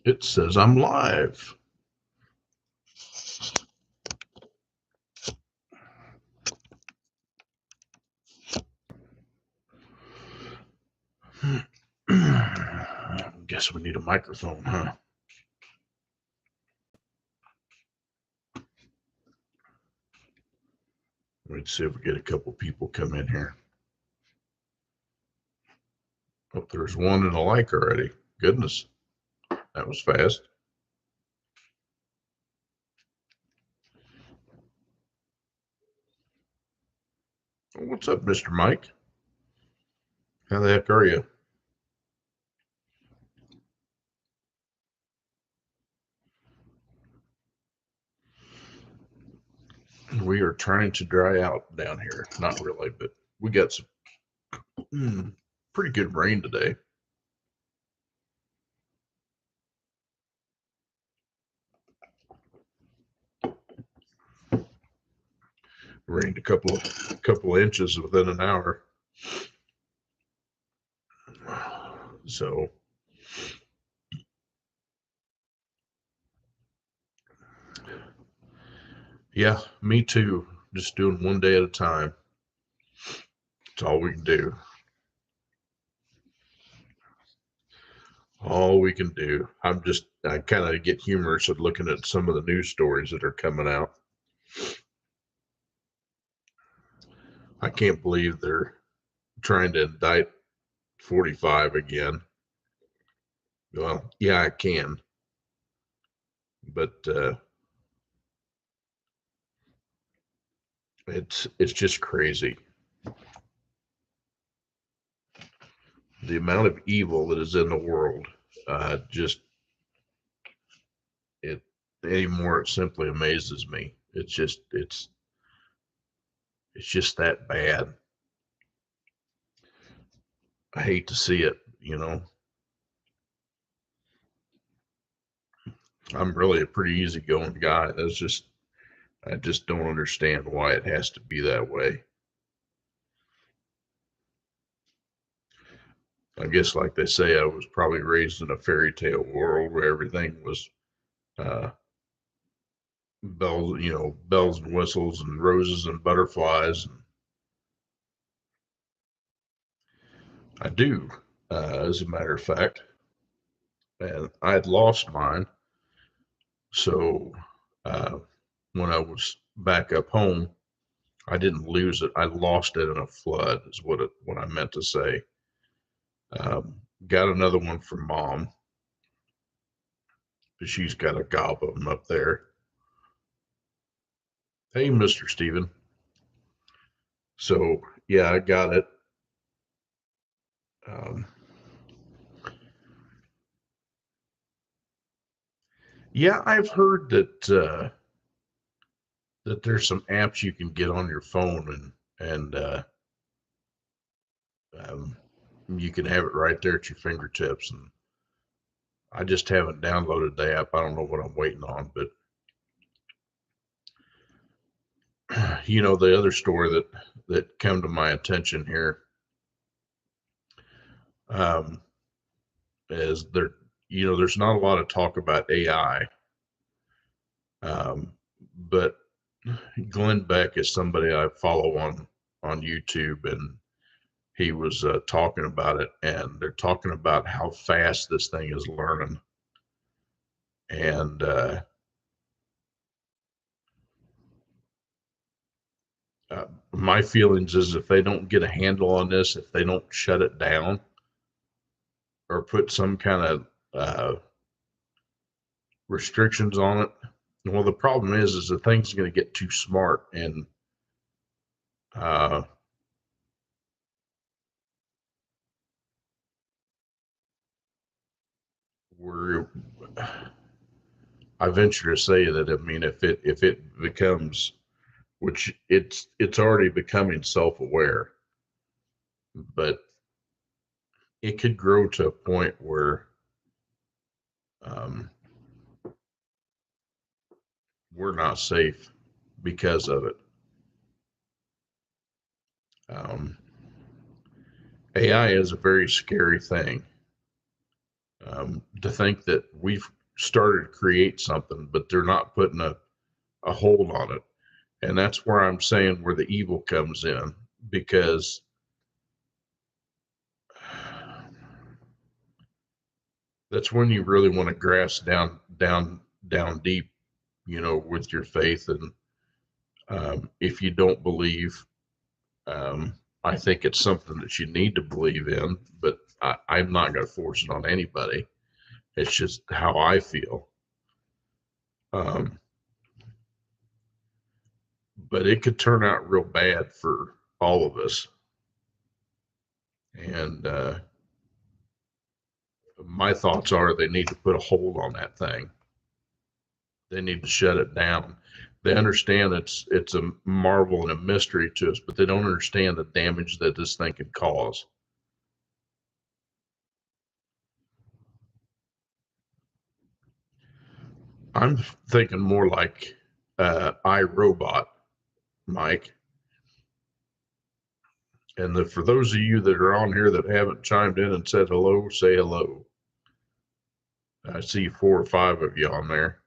It says I'm live. Guess we need a microphone, huh? Let's see if we get a couple people come in here. Oh, there's one and a like already. Goodness, that was fast. What's up, Mr. Mike? How the heck are you? We are trying to dry out down here. Not really, but we got some pretty good rain today. Rained a couple inches within an hour. So yeah, me too. Just doing one day at a time. That's all we can do. All we can do. I kind of get humorous at looking at some of the news stories that are coming out. I can't believe they're trying to indict 45 again. Well, yeah, I can, but it's just crazy. The amount of evil that is in the world, just it anymore. It simply amazes me. It's just that bad. I hate to see it. I'm really a pretty easygoing guy. I just don't understand why it has to be that way. I guess, like they say, I was probably raised in a fairy tale world where everything was uh, bells and whistles and roses and butterflies. And I do, as a matter of fact, and I had lost mine. So uh, when I was back up home, I didn't lose it. I lost it in a flood, is what I meant to say. Got another one from mom. She's got a gob of them up there. Hey, Mr. Steven. So yeah, I got it. Um, yeah, I've heard that there's some apps you can get on your phone and um, you can have it right there at your fingertips. And I just haven't downloaded the app. I don't know what I'm waiting on, but the other story that come to my attention here um, is there's not a lot of talk about AI, but Glenn Beck is somebody I follow on YouTube, and he was talking about it, and they're talking about how fast this thing is learning, and my feelings is if they don't get a handle on this, if they don't shut it down or put some kind of restrictions on it, well, the problem is the thing's going to get too smart, and uh, we're I venture to say that, I mean, if it becomes, which it's already becoming self-aware, but it could grow to a point where um, we're not safe because of it. Um, AI is a very scary thing. To think that we've started to create something, but they're not putting a hold on it. And that's where I'm saying where the evil comes in, because that's when you really want to grasp down deep, with your faith. And if you don't believe, um, I think it's something that you need to believe in, but I'm not going to force it on anybody. It's just how I feel. Um, but it could turn out real bad for all of us. And my thoughts are they need to put a hold on that thing. They need to shut it down. They understand it's a marvel and a mystery to us, but they don't understand the damage that this thing can cause. I'm thinking more like iRobot, Mike. And for those of you that are on here that haven't chimed in and said hello, say hello. I see 4 or 5 of you on there.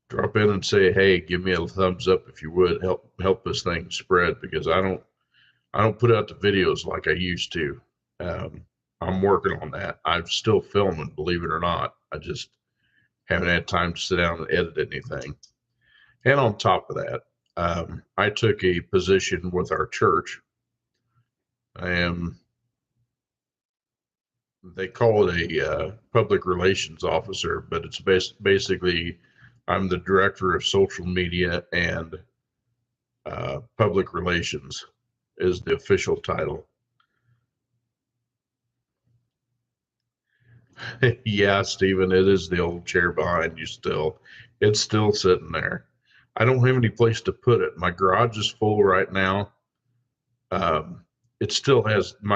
Drop in and say, hey, give me a thumbs up if you would. Help this thing spread, because I don't put out the videos like I used to. I'm working on that. I'm still filming, believe it or not. I just haven't had time to sit down and edit anything. And on top of that, I took a position with our church. I am, they call it a public relations officer, but it's basically I'm the director of social media and public relations is the official title. Yeah, Stephen, it is the old chair behind you still. It's still sitting there. I don't have any place to put it. My garage is full right now. My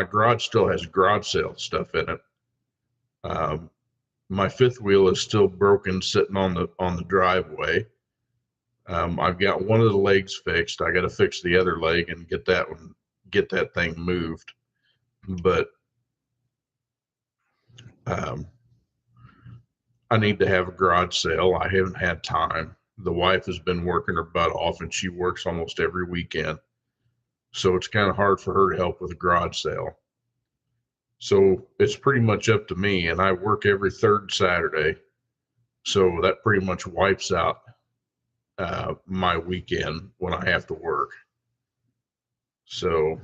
garage still has garage sale stuff in it. Um, my fifth wheel is still broken, sitting on the driveway. I've got one of the legs fixed. I got to fix the other leg and get that thing moved. But um, I need to have a garage sale. I haven't had time. The wife has been working her butt off, and she works almost every weekend. So it's kind of hard for her to help with a garage sale. So it's pretty much up to me, and I work every third Saturday. So that pretty much wipes out my weekend when I have to work. So,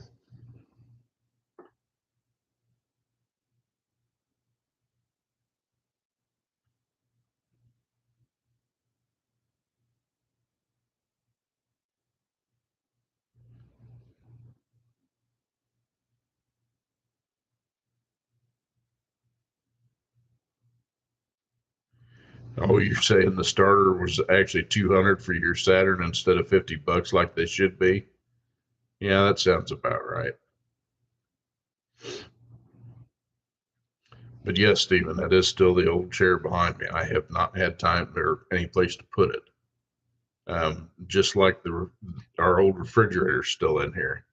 oh, you're saying the starter was actually 200 for your Saturn instead of $50 like they should be? Yeah, that sounds about right. But yes, Stephen, that is still the old chair behind me. I have not had time or any place to put it. Just like our old refrigerator's still in here.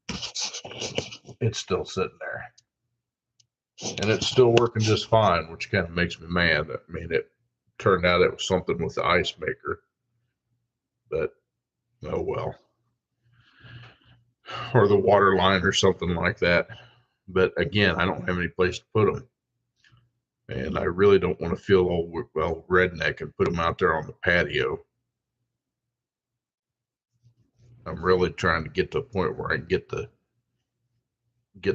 It's still sitting there. And it's still working just fine, which kind of makes me mad. I mean, it turned out it was something with the ice maker, but oh well. Or the water line or something like that. But again, I don't have any place to put them. And I really don't want to feel all well redneck and put them out there on the patio. I'm really trying to get to a point where I can get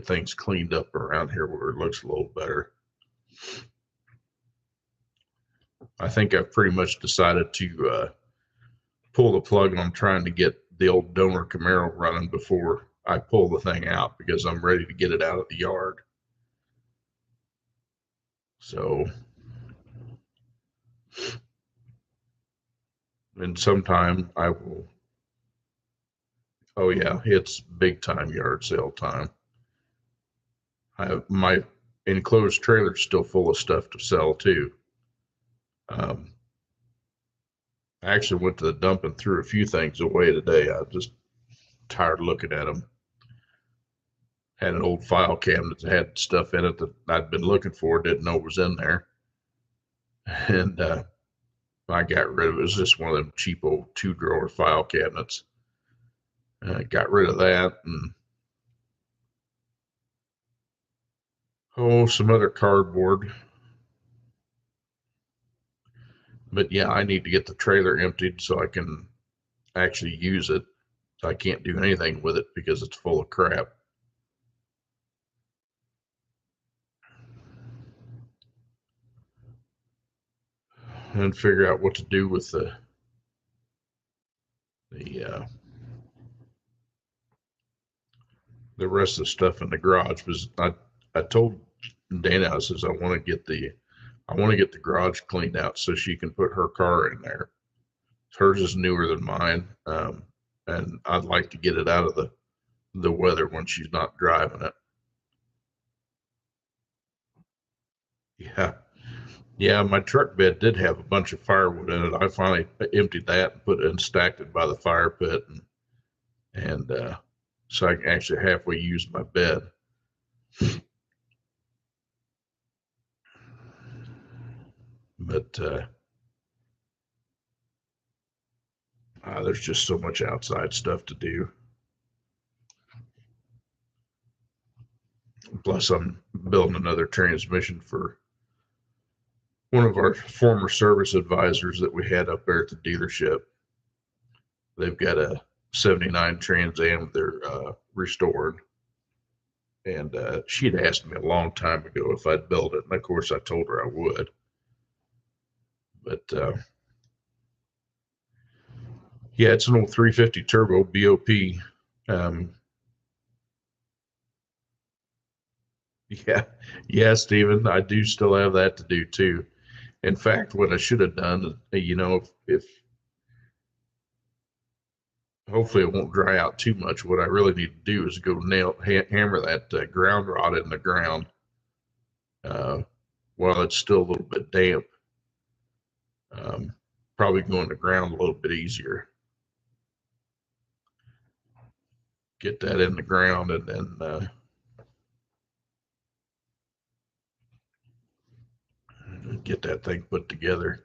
things cleaned up around here where it looks a little better. I think I've pretty much decided to pull the plug on trying to get the old donor Camaro running before I pull the thing out, because I'm ready to get it out of the yard. So, and sometime I will. Oh yeah, it's big time yard sale time. My enclosed trailer's still full of stuff to sell too. Um, I actually went to the dump and threw a few things away today. I was just tired looking at them. Had an old file cabinet that had stuff in it that I'd been looking for, didn't know was in there. And I got rid of it. It was just one of them cheap old 2-drawer file cabinets. I got rid of that and some other cardboard. But yeah, I need to get the trailer emptied so I can actually use it. I can't do anything with it because it's full of crap. And figure out what to do with the the rest of the stuff in the garage. Because I told Dana, I says I want to get the garage cleaned out so she can put her car in there. Hers is newer than mine, and I'd like to get it out of the weather when she's not driving it. Yeah, yeah. My truck bed did have a bunch of firewood in it. I finally emptied that and put it and stacked it by the fire pit, and so I can actually halfway use my bed. But there's just so much outside stuff to do. Plus, I'm building another transmission for one of our former service advisors that we had up there at the dealership. They've got a 79 Trans Am they're restored. And she'd asked me a long time ago if I'd build it. And of course, I told her I would. But yeah, it's an old 350 turbo BOP. Yeah, yeah, Stephen, I do still have that to do too. In fact, what I should have done, if hopefully it won't dry out too much, what I really need to do is go hammer that ground rod in the ground uh, while it's still a little bit damp. Um, Probably go in the ground a little bit easier. Get that in the ground and then get that thing put together.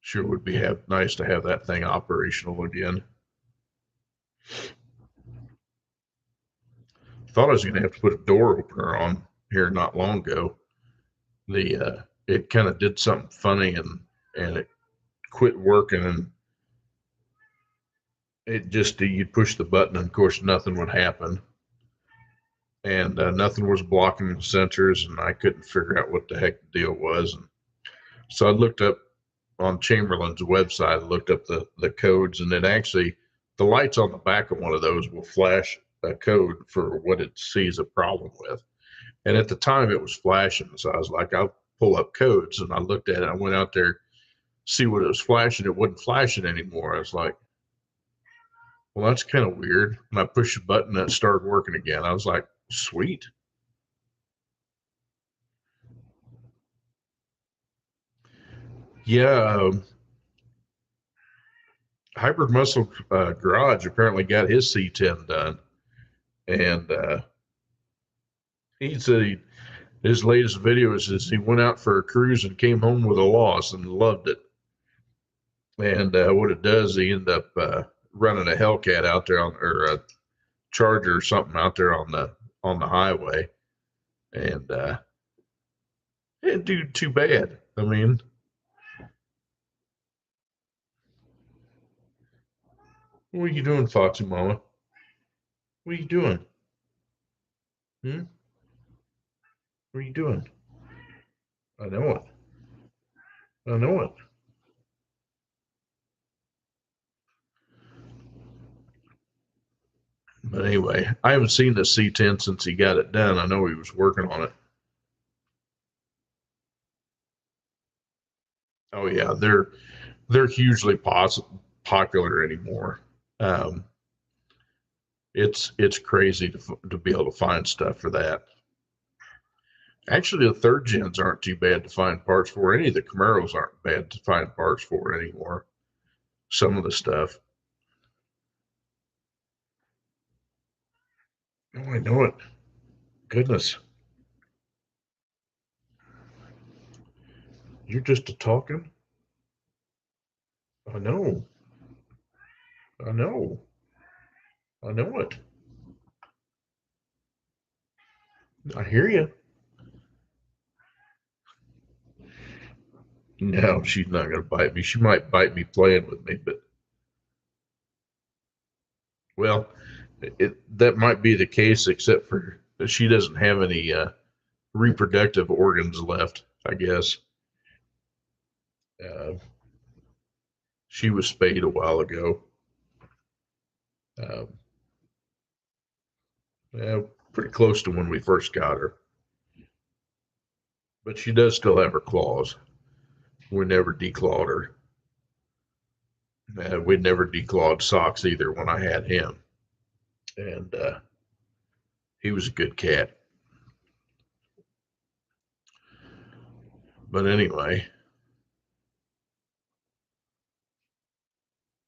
Sure would be nice to have that thing operational again. Thought I was going to have to put a door opener on here not long ago. It kind of did something funny and it quit working, and it just you'd push the button and of course nothing would happen, and nothing was blocking the sensors, and I couldn't figure out what the heck the deal was. And so I looked up on Chamberlain's website, I looked up the codes, and it actually, the lights on the back of one of those will flash a code for what it sees a problem with. And at the time it was flashing. So I was like, I'll pull up codes. And I looked at it. I went out there, see what it was flashing. It wasn't flashing anymore. I was like, well, that's kind of weird. And I pushed the button and it started working again. I was like, sweet. Yeah. Hybrid Muscle Garage apparently got his C10 done. And he said his latest video is he went out for a cruise and came home with a loss and loved it. And what it does, he ended up running a Hellcat out there or a Charger or something out there on the highway, and it didn't do too bad. I mean, what are you doing, Foxy Mama? What are you doing? Hmm? What are you doing? I know it. I know it. But anyway, I haven't seen the C10 since he got it done. I know he was working on it. Oh yeah, they're hugely popular anymore. Um, it's crazy to be able to find stuff for that. Actually, the third gens aren't too bad to find parts for. Any of the Camaros aren't bad to find parts for anymore. Some of the stuff. I know it. Goodness. You're just a talking? I know. I know. I know it. I hear you. No, she's not going to bite me. She might bite me playing with me, but well, that might be the case, except for she doesn't have any reproductive organs left, I guess. Uh, she was spayed a while ago. Uh, Pretty close to when we first got her, but she does still have her claws. We never declawed her. We never declawed Socks either when I had him, and he was a good cat. But anyway,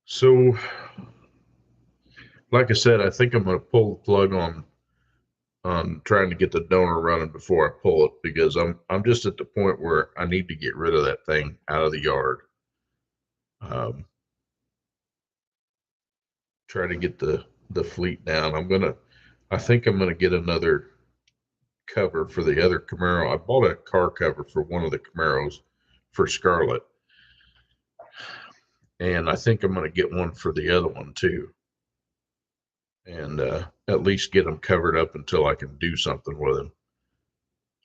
so like I said, I think I'm going to pull the plug on trying to get the donor running before I pull it, because I'm just at the point where I need to get rid of that thing out of the yard. Um, Try to get the fleet down. I think I'm gonna get another cover for the other Camaro. I bought a car cover for one of the Camaros for Scarlett, and I think I'm gonna get one for the other one too, and at least get them covered up until I can do something with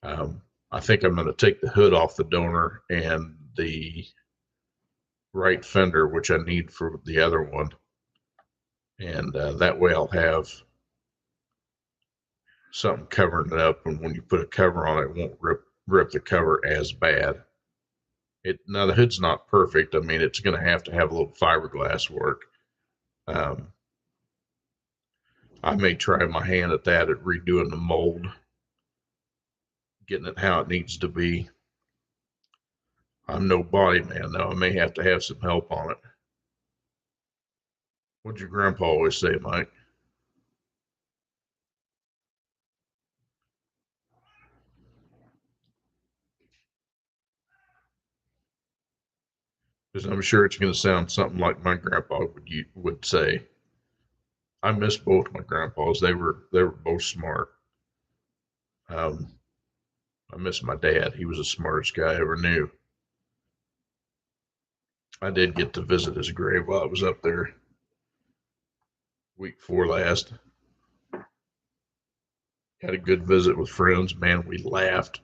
them. I think I'm gonna take the hood off the donor and the right fender, which I need for the other one, and that way I'll have something covering it up, and when you put a cover on it, it won't rip the cover as bad. It now the hood's not perfect. I mean, it's going to have a little fiberglass work. Um, I may try my hand at that at redoing the mold, getting it how it needs to be. I'm no body man though. I may have to have some help on it. What'd your grandpa always say, Mike? Because I'm sure it's going to sound something like my grandpa would say. I miss both my grandpas. They were both smart. Um, I miss my dad. He was the smartest guy I ever knew. I did get to visit his grave while I was up there week before last. Had a good visit with friends. Man, we laughed.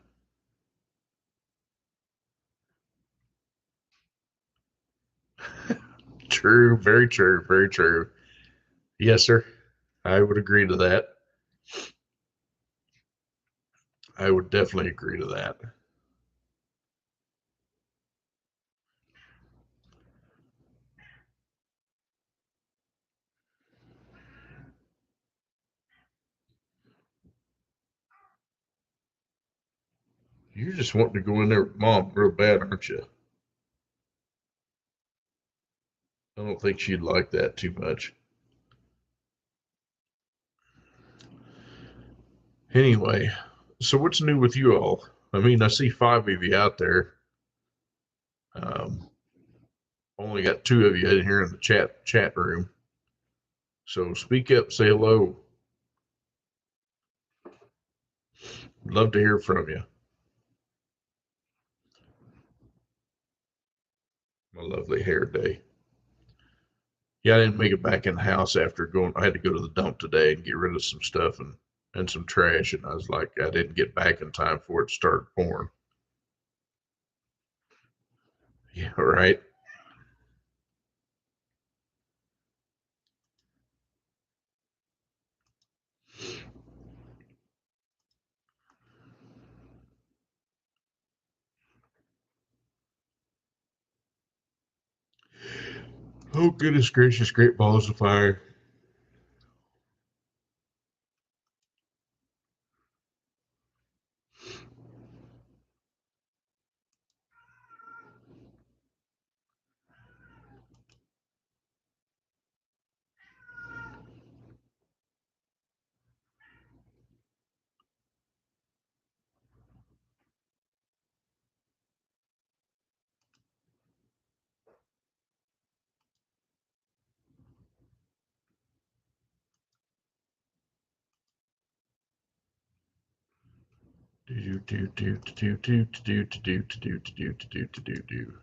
True, very true, very true. Yes, sir. I would agree to that. I would definitely agree to that. You're just wanting to go in there with mom real bad, aren't you? I don't think she'd like that too much. Anyway, so what's new with you all? I mean, I see five of you out there. Um, Only got two of you in here in the chat room. So speak up, say hello. Love to hear from you. My lovely hair day. Yeah, I didn't make it back in the house after going. I had to go to the dump today and get rid of some stuff and some trash. And I was like, I didn't get back in time for it to start pouring. Yeah, right. Oh goodness gracious, great balls of fire. Do do do do do do do do do do do do do.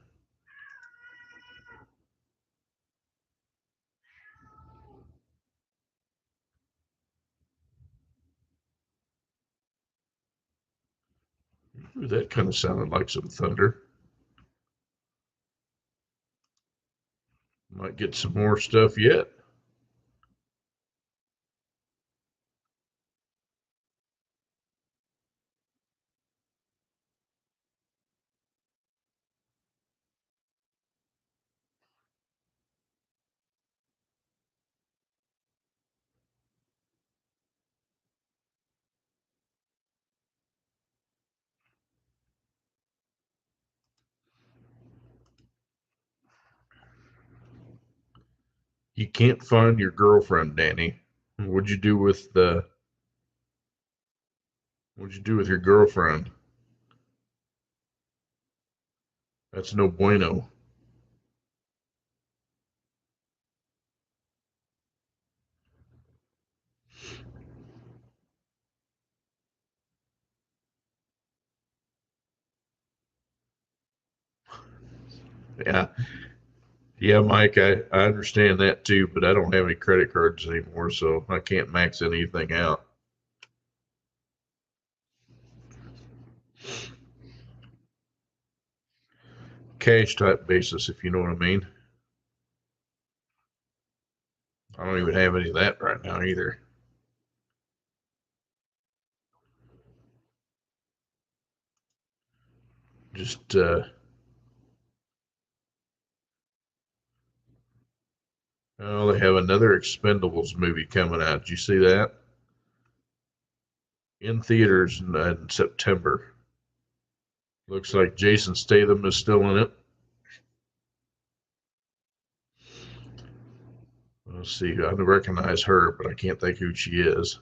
Ooh, that kind of sounded like some thunder. Might get some more stuff yet. You can't find your girlfriend, Danny. What'd you do with the? What'd you do with your girlfriend? That's no bueno. Yeah, yeah, Mike. I understand that too, but I don't have any credit cards anymore, so I can't max anything out. Cash type basis, if you know what I mean. I don't even have any of that right now either. Just oh, they have another Expendables movie coming out. Did you see that? In theaters in September. Looks like Jason Statham is still in it. Let's see. I recognize her, but I can't think who she is.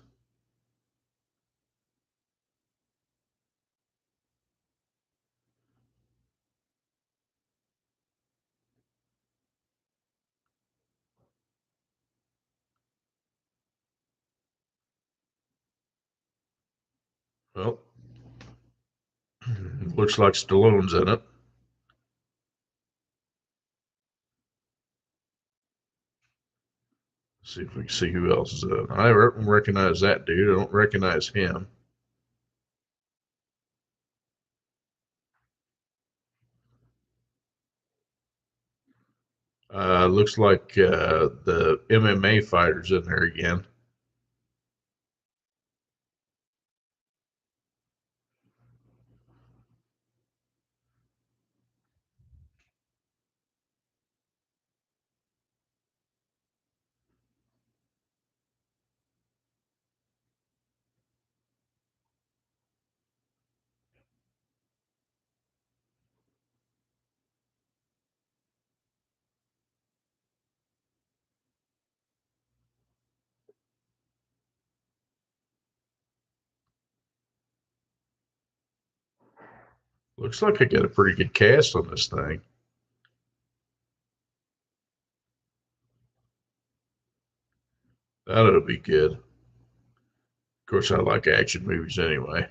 Well, looks like Stallone's in it. Let's see if we can see who else is in it. I don't recognize that dude. I don't recognize him. Looks like the MMA fighters in there again. Looks like I got a pretty good cast on this thing. That ought to be good. Of course, I like action movies anyway.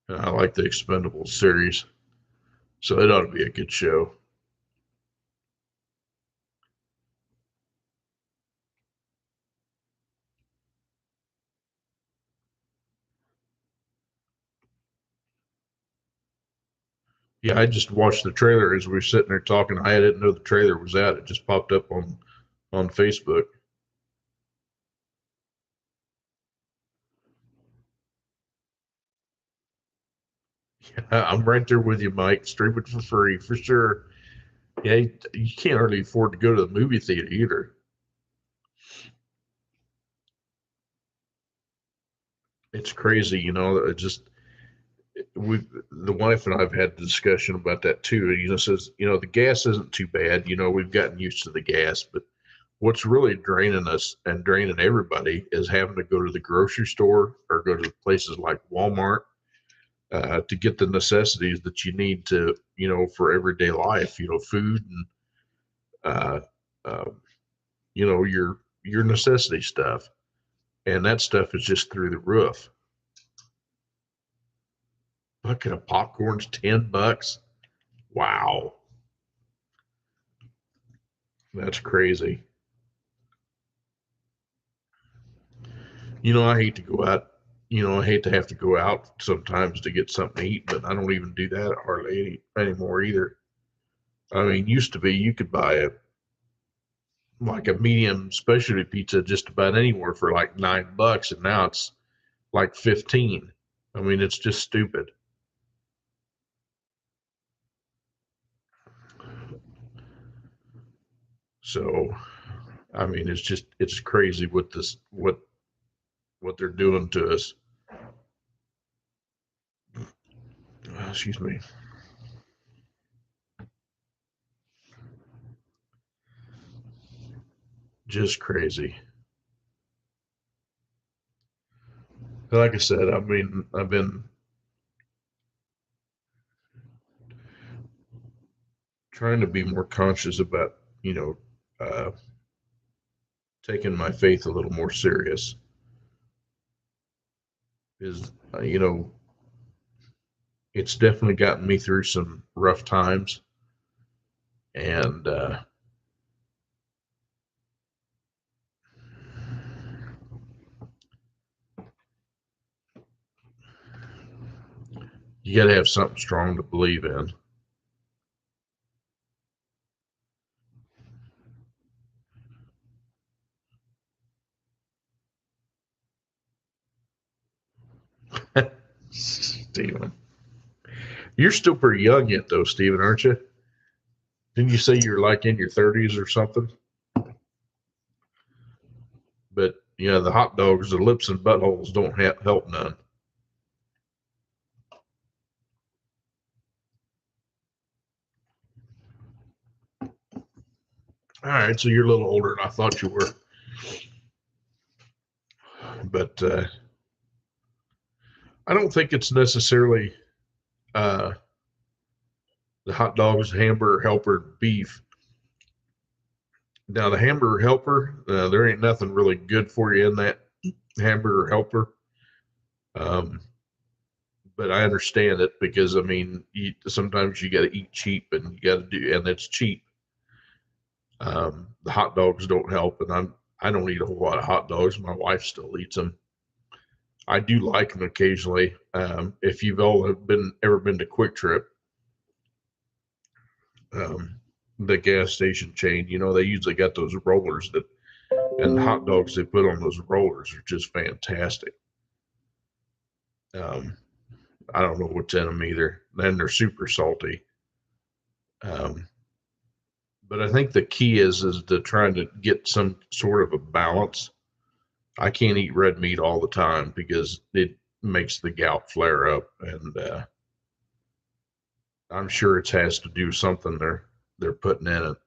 And I like the Expendables series, so it ought to be a good show. Yeah, I just watched the trailer as we were sitting there talking. I didn't know the trailer was out. It just popped up on Facebook. Yeah, I'm right there with you, Mike. Stream it for free for sure. Yeah, you can't hardly afford to go to the movie theater either. It's crazy, you know. It just we, the wife and I've had a discussion about that too. You know, says the gas isn't too bad. You know, we've gotten used to the gas, but what's really draining us and draining everybody is having to go to the grocery store or go to places like Walmart to get the necessities that you need to, for everyday life. You know, food and uh, uh, your necessity stuff. and that stuff is just through the roof. Bucket of popcorn's $10. Wow, that's crazy. I hate to go out. I hate to have to go out sometimes to get something to eat, but I don't even do that hardly anymore either. I mean, used to be you could buy like a medium specialty pizza just about anywhere for like $9, and now it's like 15. I mean, it's just stupid. So, I mean, it's crazy what they're doing to us. Excuse me. Just crazy. Like I said, I mean, I've been trying to be more conscious about, uh, taking my faith a little more serious. Is it's definitely gotten me through some rough times, and you got to have something strong to believe in. Steven, you're still pretty young yet, though, Steven, aren't you? Didn't you say you're like in your 30s or something? But the hot dogs, the lips and buttholes don't help none. All right, so you're a little older than I thought you were, but I don't think it's necessarily uh, the hot dogs, hamburger helper, beef. Now the hamburger helper, there ain't nothing really good for you in that hamburger helper. Um, but I understand it because I mean, sometimes you got to eat cheap, and you got to do, and it's cheap. The hot dogs don't help, and I don't eat a whole lot of hot dogs. My wife still eats them. I do like them occasionally. If you've all ever been to Quick Trip, um, the gas station chain, they usually got those rollers and the hot dogs they put on those rollers are just fantastic. Um, I don't know what's in them either. And they're super salty. Um, but I think the key is to trying to get some sort of a balance. I can't eat red meat all the time because it makes the gout flare up, and I'm sure it has to do something they're putting in it.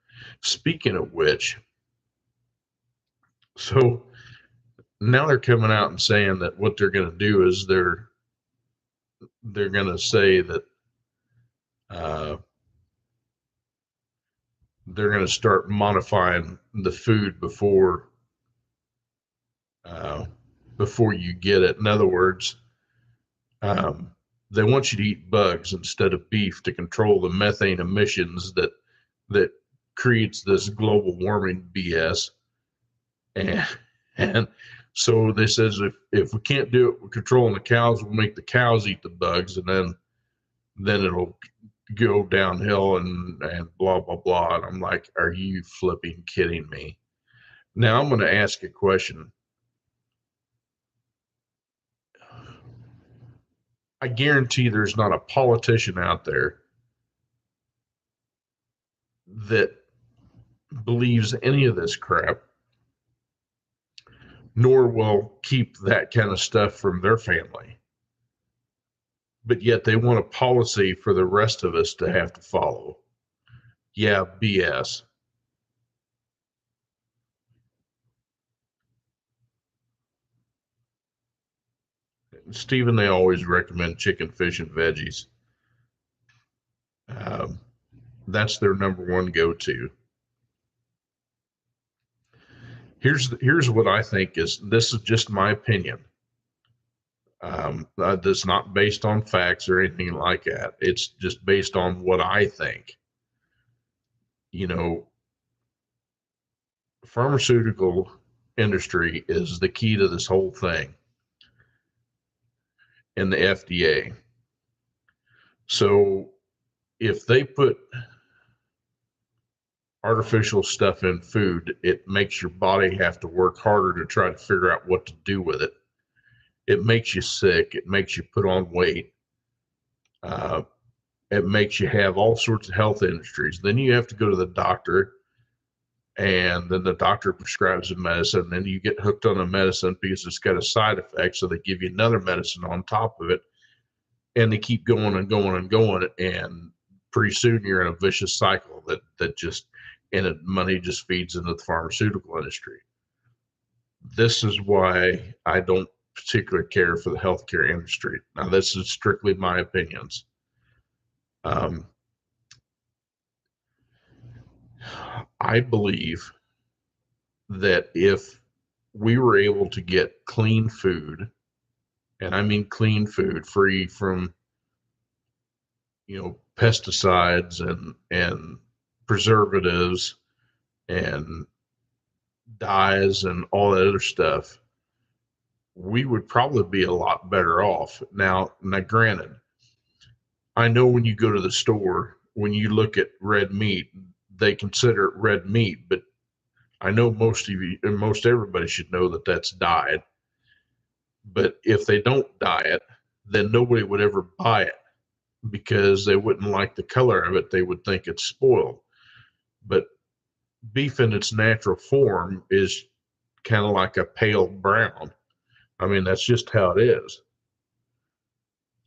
Speaking of which, so now they're coming out and saying that what they're going to do is they're going to say that uh, they're going to start modifying the food uh, before you get it. In other words, um, they want you to eat bugs instead of beef to control the methane emissions that creates this global warming BS. And and so they says if we can't do it with controlling the cows, we'll make the cows eat the bugs, and then it'll go downhill and blah blah blah. And I'm like, are you flipping kidding me? Now I'm going to ask a question. I guarantee there's not a politician out there that believes any of this crap, nor will keep that kind of stuff from their family. But yet they want a policy for the rest of us to have to follow. Yeah, BS. Stephen, they always recommend chicken, fish, and veggies. Um, that's their number one go to. Here's what I think is, this is just my opinion. That's not based on facts or anything like that. It's just based on what I think. You know, pharmaceutical industry is the key to this whole thing, and the FDA. So if they put artificial stuff in food, it makes your body have to work harder to try to figure out what to do with it. It makes you sick. It makes you put on weight. Uh, it makes you have all sorts of health industries. Then you have to go to the doctor, and then the doctor prescribes a medicine. And then you get hooked on the medicine because it's got a side effect. So they give you another medicine on top of it, and they keep going and going and going. And pretty soon you're in a vicious cycle that just, and money just feeds into the pharmaceutical industry. This is why I don't particularly care for the healthcare industry. Now, this is strictly my opinions. Um, I believe that if we were able to get clean food, and I mean clean food, free from, pesticides and preservatives and dyes and all that other stuff, we would probably be a lot better off. Now, granted, I know when you go to the store, when you look at red meat, they consider it red meat, but I know most of you and most everybody should know that that's dyed. But if they don't dye it, then nobody would ever buy it because they wouldn't like the color of it. They would think it's spoiled. But beef in its natural form is kind of like a pale brown. I mean, that's just how it is.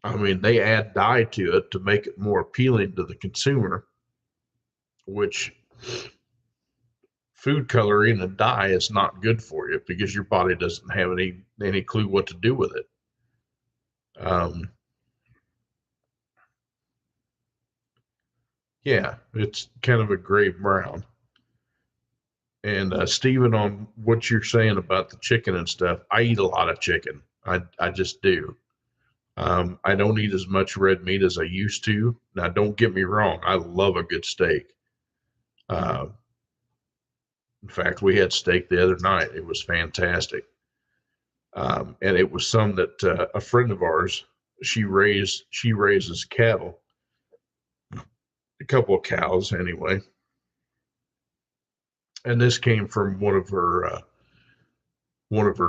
I mean, they add dye to it to make it more appealing to the consumer, which food coloring and dye is not good for you because your body doesn't have any clue what to do with it. Um, yeah, it's kind of a gray brown. And Stephen, on what you're saying about the chicken and stuff, I eat a lot of chicken. I just do. I don't eat as much red meat as I used to. Now, don't get me wrong, I love a good steak. Uh, in fact, we had steak the other night. It was fantastic. And it was some that a friend of ours, she raises cattle, a couple of cows anyway. And this came from one of her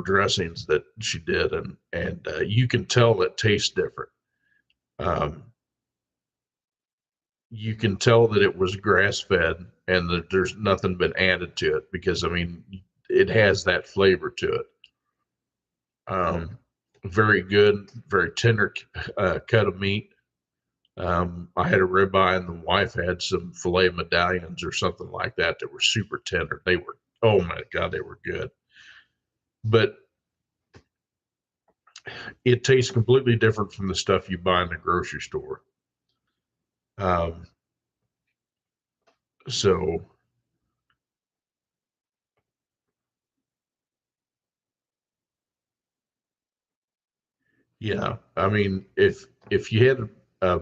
dressings that she did, and you can tell it tastes different. Um, you can tell that it was grass fed and that there's nothing been added to it because I mean it has that flavor to it. Um, Very good, very tender cut of meat. I had a ribeye, and the wife had some filet medallions or something like that that were super tender. They were, oh my God, they were good. But it tastes completely different from the stuff you buy in the grocery store. Um, so yeah, I mean, if you had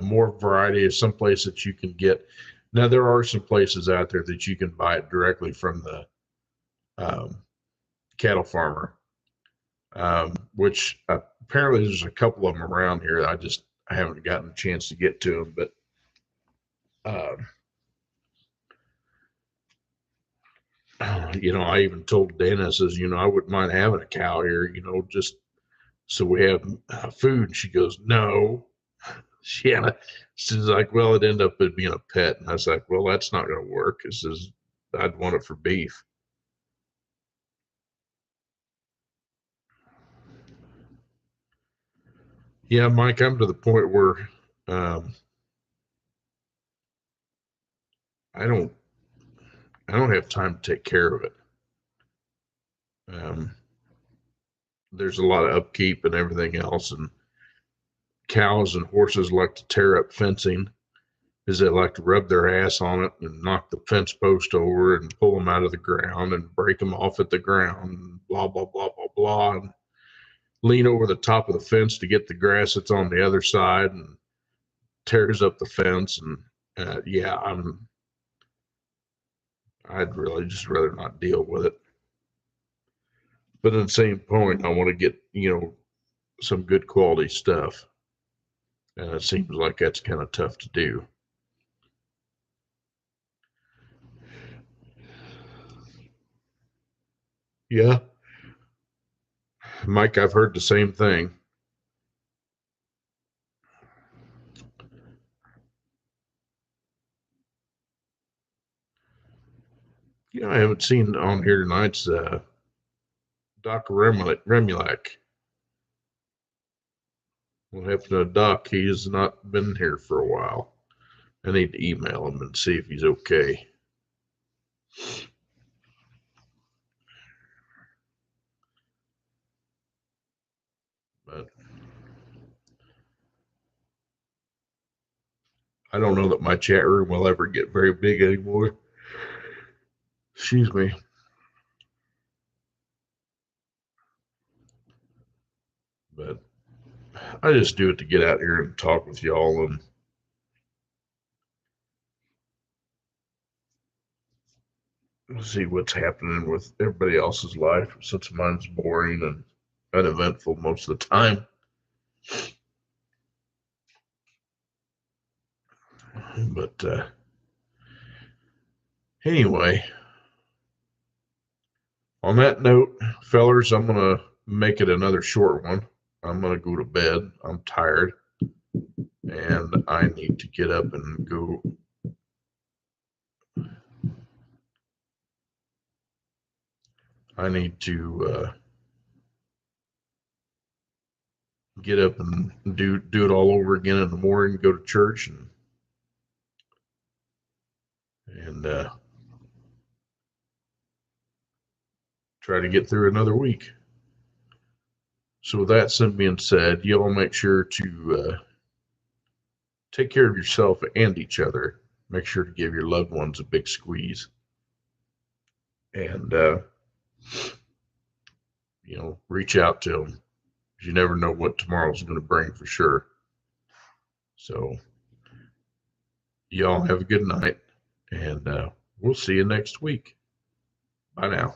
more variety of some place that you can get, now there are some places out there that you can buy it directly from the um, cattle farmer, which apparently there's a couple of them around here. I haven't gotten a chance to get to them, but um, I even told Dana, I says, I wouldn't mind having a cow here, just so we have food. And she goes, no. Yeah. She's like, well, it ended up being a pet. And I was like, well, that's not going to work. It says, I'd want it for beef. Yeah, Mike, I'm to the point where um, I don't, I don't have time to take care of it. Um, there's a lot of upkeep and everything else, and cows and horses like to tear up fencing. is they like to rub their ass on it and knock the fence post over and pull them out of the ground and break them off at the ground, and blah, blah, blah, blah, blah, and lean over the top of the fence to get the grass that's on the other side and tears up the fence. And yeah, I'd really just rather not deal with it. But at the same point, I want to get, some good quality stuff. And it seems like that's kind of tough to do. Yeah, Mike, I've heard the same thing. I haven't seen on here tonight's Dr. Remulak. What happened to Doc? He has not been here for a while. I need to email him and see if he's okay. But I don't know that my chat room will ever get very big anymore. Excuse me. But I just do it to get out here and talk with y'all and see what's happening with everybody else's life, since mine's boring and uneventful most of the time. But anyway, on that note, fellers, I'm going to make it another short one. I'm going to go to bed. I'm tired. And I need to get up and go. I need to get up and do it all over again in the morning, go to church, and try to get through another week. So with that being said, you all make sure to take care of yourself and each other. Make sure to give your loved ones a big squeeze. And, reach out to them. You never know what tomorrow's going to bring for sure. So y'all have a good night, and we'll see you next week. Bye now.